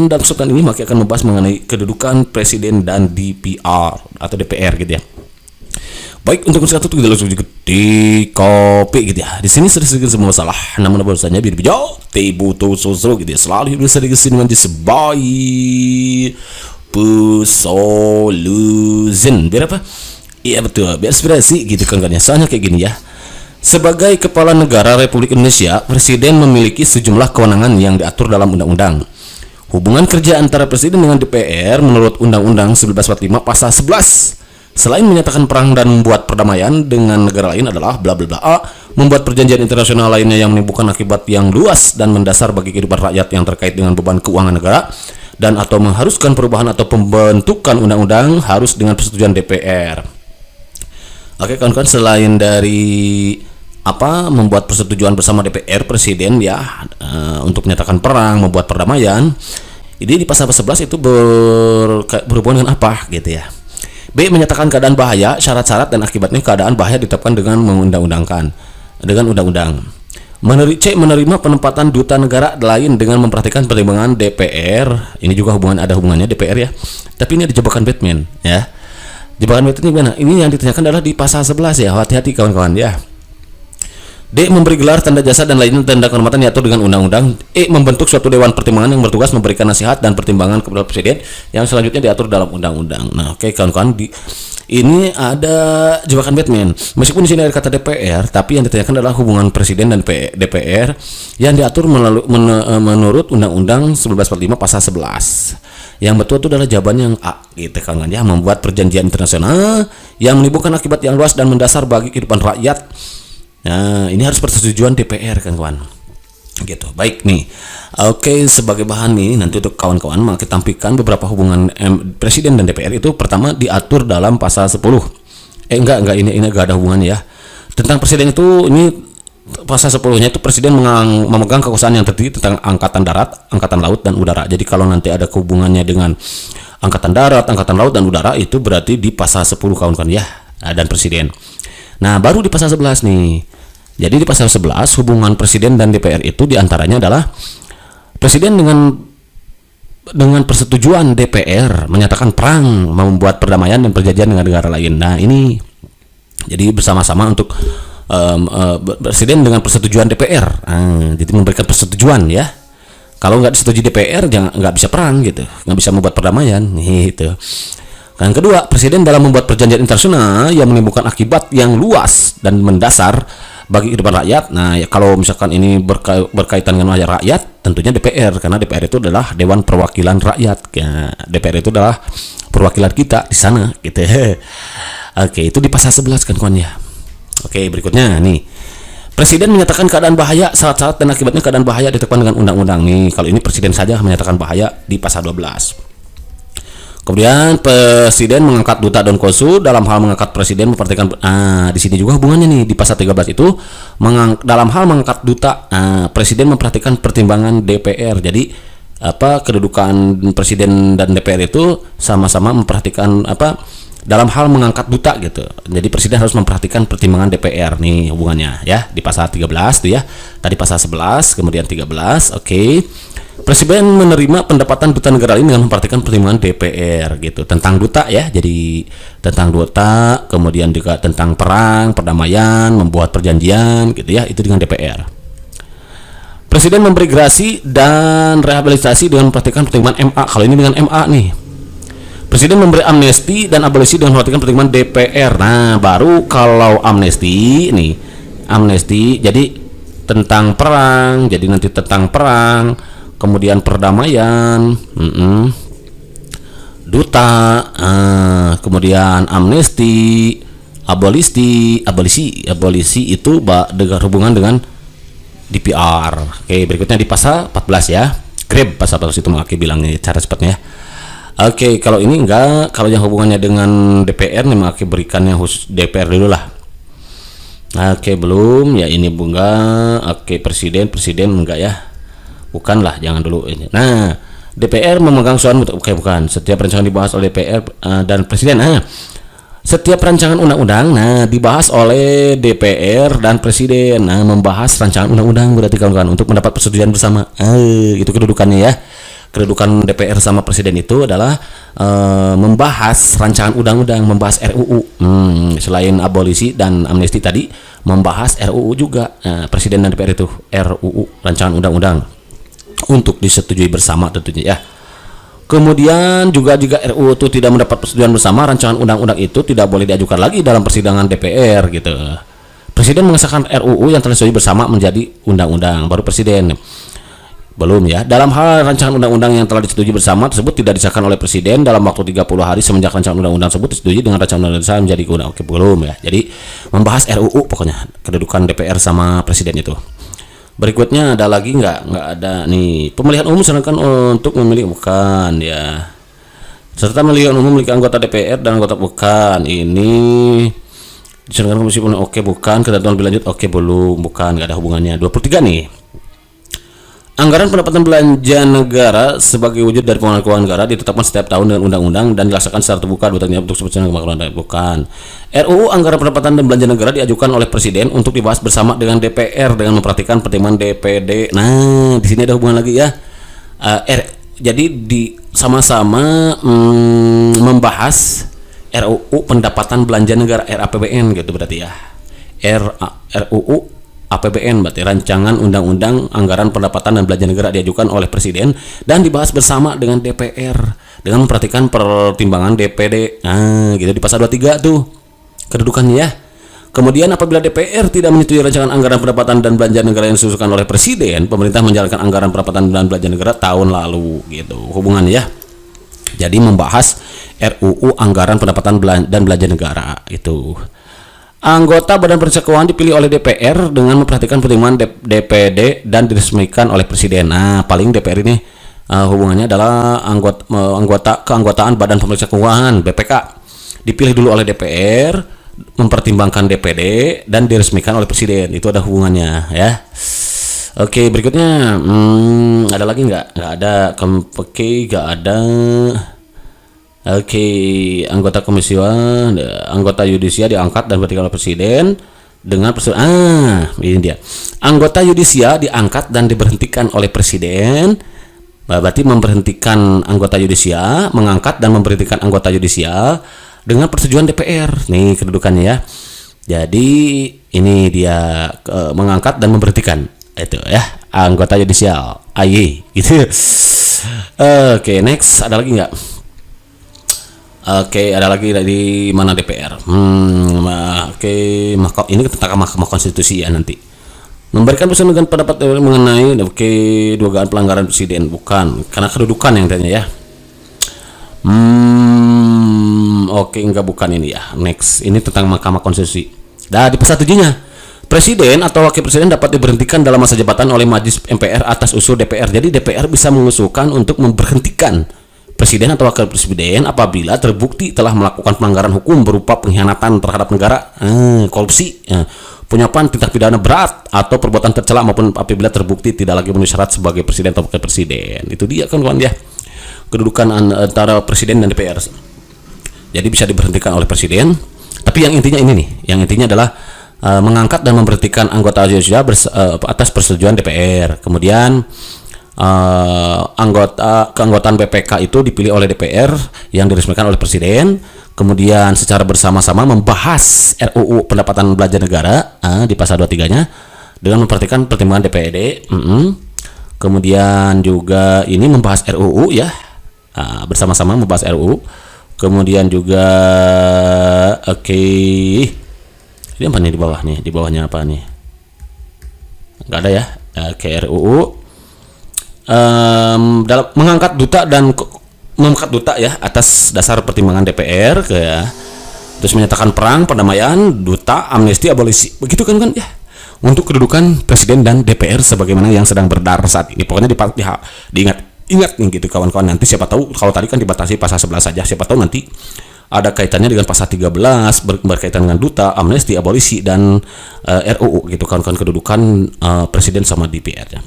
Dan dalam kesempatan ini Maki akan membahas mengenai kedudukan presiden dan DPR atau DPR gitu ya. Baik, untuk satu kita langsung di kopi gitu ya. Di sini sedikit semua masalah. Nama bahasanya biar bijak, tebuto sosro gitu ya. Selalu hidup sedikit sini menjadi sebaik solution. Biar apa? Iya betul, biar inspirasi gitu kan ya. Soalnya kayak gini ya. Sebagai kepala negara Republik Indonesia, presiden memiliki sejumlah kewenangan yang diatur dalam undang-undang. Hubungan kerja antara presiden dengan DPR menurut Undang-Undang 1945 pasal 11 selain menyatakan perang dan membuat perdamaian dengan negara lain adalah bla bla bla A, membuat perjanjian internasional lainnya yang menimbulkan akibat yang luas dan mendasar bagi kehidupan rakyat yang terkait dengan beban keuangan negara dan atau mengharuskan perubahan atau pembentukan undang-undang harus dengan persetujuan DPR. Oke kawan-kawan, selain dari membuat persetujuan bersama DPR presiden ya untuk menyatakan perang, membuat perdamaian, ini di pasal 11 itu berhubungan dengan apa gitu ya. B. Menyatakan keadaan bahaya, syarat-syarat dan akibatnya keadaan bahaya ditetapkan dengan mengundang-undangkan dengan undang-undang. C. Menerima penempatan duta negara lain dengan memperhatikan pertimbangan DPR. Ini juga ada hubungannya DPR ya. Tapi ini ada jebakan Batman ya. Jebakan Batman ini mana? Ini yang ditanyakan adalah di pasal 11 ya. Hati-hati kawan-kawan ya. D. Memberi gelar, tanda jasa dan lainnya tanda kehormatan diatur dengan undang-undang. E. Membentuk suatu dewan pertimbangan yang bertugas memberikan nasihat dan pertimbangan kepada presiden yang selanjutnya diatur dalam undang-undang. Nah, oke kawan-kawan, ini ada jebakan Batman. Meskipun di sini ada kata DPR, tapi yang ditanyakan adalah hubungan presiden dan DPR yang diatur menurut Undang-Undang 1945 pasal 11. Yang betul itu adalah jawabannya yang A gitu kawan-kawan ya, membuat perjanjian internasional yang menimbulkan akibat yang luas dan mendasar bagi kehidupan rakyat. Nah, ini harus persetujuan DPR kan kawan. Gitu. Baik nih. Oke, sebagai bahan nih nanti untuk kawan-kawan mau kita tampilkan beberapa hubungan presiden dan DPR itu. Pertama diatur dalam pasal 10. Enggak ini enggak ada hubungannya ya. Tentang presiden itu ini pasal 10-nya itu presiden memegang kekuasaan yang terdiri tentang angkatan darat, angkatan laut dan udara. Jadi kalau nanti ada hubungannya dengan angkatan darat, angkatan laut dan udara itu berarti di pasal 10 kawan-kawan ya. Dan presiden. Nah, baru di pasal 11 nih. Jadi di pasal 11 hubungan presiden dan DPR itu diantaranya adalah presiden dengan persetujuan DPR menyatakan perang, membuat perdamaian dan perjanjian dengan negara lain. Nah ini jadi bersama-sama untuk presiden dengan persetujuan DPR. Jadi memberikan persetujuan ya. Kalau nggak disetujui DPR nggak bisa perang gitu, nggak bisa membuat perdamaian gitu. Yang kedua, presiden dalam membuat perjanjian internasional yang menimbulkan akibat yang luas dan mendasar bagi kehidupan rakyat. Nah, ya, kalau misalkan ini berkaitan dengan rakyat, tentunya DPR, karena DPR itu adalah Dewan Perwakilan Rakyat. Ya, DPR itu adalah perwakilan kita di sana, gitu. Oke, itu di pasal 11 kan kawan ya. Oke, berikutnya nih. Presiden menyatakan keadaan bahaya, syarat-syarat dan akibatnya keadaan bahaya ditetapkan dengan undang-undang. Nih, kalau ini presiden saja menyatakan bahaya di pasal 12. Kemudian presiden mengangkat duta dan konsul. Dalam hal mengangkat presiden memperhatikan di sini juga hubungannya nih di pasal 13 itu dalam hal mengangkat duta presiden memperhatikan pertimbangan DPR. Jadi kedudukan presiden dan DPR itu sama-sama memperhatikan dalam hal mengangkat duta gitu. Jadi presiden harus memperhatikan pertimbangan DPR nih hubungannya ya di pasal 13 tuh ya. Tadi pasal 11 kemudian 13. Oke. Presiden menerima pendapatan duta negara lain dengan memperhatikan pertimbangan DPR gitu tentang duta ya. Jadi tentang duta, kemudian juga tentang perang, perdamaian, membuat perjanjian gitu ya, itu dengan DPR. Presiden memberi gerasi dan rehabilitasi dengan memperhatikan pertimbangan MA. Kalau ini dengan MA nih. Presiden memberi amnesti dan abolisi dengan memperhatikan pertimbangan DPR. Nah, baru kalau amnesti nih. Amnesti jadi tentang perang, jadi nanti tentang perang. Kemudian perdamaian, duta, kemudian amnesti, abolisi itu dengan hubungan dengan DPR. Oke, berikutnya di pasal 14 ya. Grab pasal 14 itu Maki bilangnya cara cepatnya. Oke, kalau ini enggak, kalau yang hubungannya dengan DPR nih Maki berikan yang khusus DPR dulu lah. Oke, belum ya ini bunga. Oke, presiden enggak ya. Bukanlah, jangan dulu ini. Nah, DPR memegang suara bukan. Setiap rancangan dibahas oleh DPR dan presiden. Setiap rancangan undang-undang dibahas oleh DPR dan presiden. Membahas rancangan undang-undang berarti kawan-kawan untuk mendapat persetujuan bersama. Itu kedudukannya ya. kedudukan DPR sama presiden itu adalah membahas rancangan undang-undang, membahas RUU. Selain abolisi dan amnesti tadi, membahas RUU juga. Presiden dan DPR itu RUU, rancangan undang-undang, untuk disetujui bersama tentunya ya. Kemudian juga jika RUU itu tidak mendapat persetujuan bersama, rancangan undang-undang itu tidak boleh diajukan lagi dalam persidangan DPR gitu. Presiden mengesahkan RUU yang telah disetujui bersama menjadi undang-undang, baru presiden. Belum ya. Dalam hal rancangan undang-undang yang telah disetujui bersama tersebut tidak disahkan oleh presiden dalam waktu 30 hari semenjak rancangan undang-undang tersebut disetujui dengan rancangan undang-undang menjadi undang. Oke, belum ya. Jadi membahas RUU pokoknya, kedudukan DPR sama presiden itu. Berikutnya ada lagi nggak ada nih. Pemilihan umum disarankan untuk memilih, bukan ya. Serta pemilihan umum memiliki anggota DPR dan anggota, bukan. Ini disarankan komisi pemilihan, oke bukan. Ketentuan lebih lanjut, oke belum, bukan, nggak ada hubungannya. 23 nih. Anggaran pendapatan belanja negara sebagai wujud dari pengelolaan keuangan negara ditetapkan setiap tahun dengan undang-undang dan dilaksanakan secara terbuka untuk sebesar kemakmuran, bukan. RUU anggaran pendapatan dan belanja negara diajukan oleh presiden untuk dibahas bersama dengan DPR dengan memperhatikan pertimbangan DPD. Nah, di sini ada hubungan lagi ya. Jadi di sama-sama membahas RUU pendapatan belanja negara, RAPBN gitu berarti ya. RUU APBN berarti rancangan undang-undang anggaran pendapatan dan belanja negara diajukan oleh presiden dan dibahas bersama dengan DPR dengan memperhatikan pertimbangan DPD. Nah, gitu di pasal 23 tuh kedudukannya ya. Kemudian apabila DPR tidak menyetujui rancangan anggaran pendapatan dan belanja negara yang disusulkan oleh presiden, pemerintah menjalankan anggaran pendapatan dan belanja negara tahun lalu gitu. Hubungannya ya. Jadi membahas RUU anggaran pendapatan dan belanja negara itu. Anggota Badan Pemeriksa Keuangan dipilih oleh DPR dengan memperhatikan pertimbangan DPD dan diresmikan oleh Presiden. Nah, paling DPR ini hubungannya adalah anggota keanggotaan Badan Pemeriksa Keuangan (BPK). Dipilih dulu oleh DPR, mempertimbangkan DPD dan diresmikan oleh Presiden. Itu ada hubungannya ya. Oke, berikutnya ada lagi nggak? Nggak ada. Oke, nggak ada. Oke, anggota komisi anggota yudisia diangkat dan diberhentikan oleh presiden dengan ini dia. Anggota yudisia diangkat dan diberhentikan oleh presiden. Berarti memberhentikan anggota yudisia, mengangkat dan memberhentikan anggota yudisia dengan persetujuan DPR. Nih kedudukannya ya. Jadi ini dia mengangkat dan memberhentikan itu ya, anggota yudisial AY gitu. Oke, next ada lagi nggak? Oke, ada lagi dari mana DPR? Oke, ini tentang Mahkamah Konstitusi ya nanti. Memberikan putusan dengan pendapat mengenai dugaan pelanggaran presiden, bukan, karena kedudukan yang tanya ya. Oke, enggak, bukan ini ya. Next, ini tentang Mahkamah Konstitusi. Nah, di pasal 7-nya, presiden atau wakil presiden dapat diberhentikan dalam masa jabatan oleh Majelis MPR atas usul DPR. Jadi DPR bisa mengusulkan untuk memberhentikan presiden atau wakil presiden apabila terbukti telah melakukan pelanggaran hukum berupa pengkhianatan terhadap negara, korupsi, penyuapan, tindak pidana berat atau perbuatan tercela, maupun apabila terbukti tidak lagi memenuhi syarat sebagai presiden atau wakil presiden. Itu dia kan kawan ya, kedudukan antara presiden dan DPR. Jadi bisa diberhentikan oleh presiden, tapi yang intinya ini nih, yang intinya adalah mengangkat dan memberhentikan anggota yudisial atas persetujuan DPR. Kemudian keanggotaan BPK itu dipilih oleh DPR yang diresmikan oleh presiden. Kemudian secara bersama-sama membahas RUU pendapatan belanja negara di pasal 23-nya dengan memperhatikan pertimbangan DPD. Kemudian juga ini membahas RUU ya, bersama-sama membahas RUU. Kemudian juga ini apa nih di bawah nih? Di bawahnya apa nih? Nggak ada ya. RUU dalam mengangkat duta ya atas dasar pertimbangan DPR terus menyatakan perang, perdamaian, duta, amnesti, abolisi, begitu kan ya, untuk kedudukan presiden dan DPR sebagaimana yang sedang berdarah saat ini. Pokoknya diingat nih gitu kawan-kawan. Nanti siapa tahu, kalau tadi kan dibatasi pasal 11 saja, siapa tahu nanti ada kaitannya dengan pasal 13 berkaitan dengan duta, amnesti, abolisi, dan RUU gitu kawan-kawan, kedudukan presiden sama DPR-nya.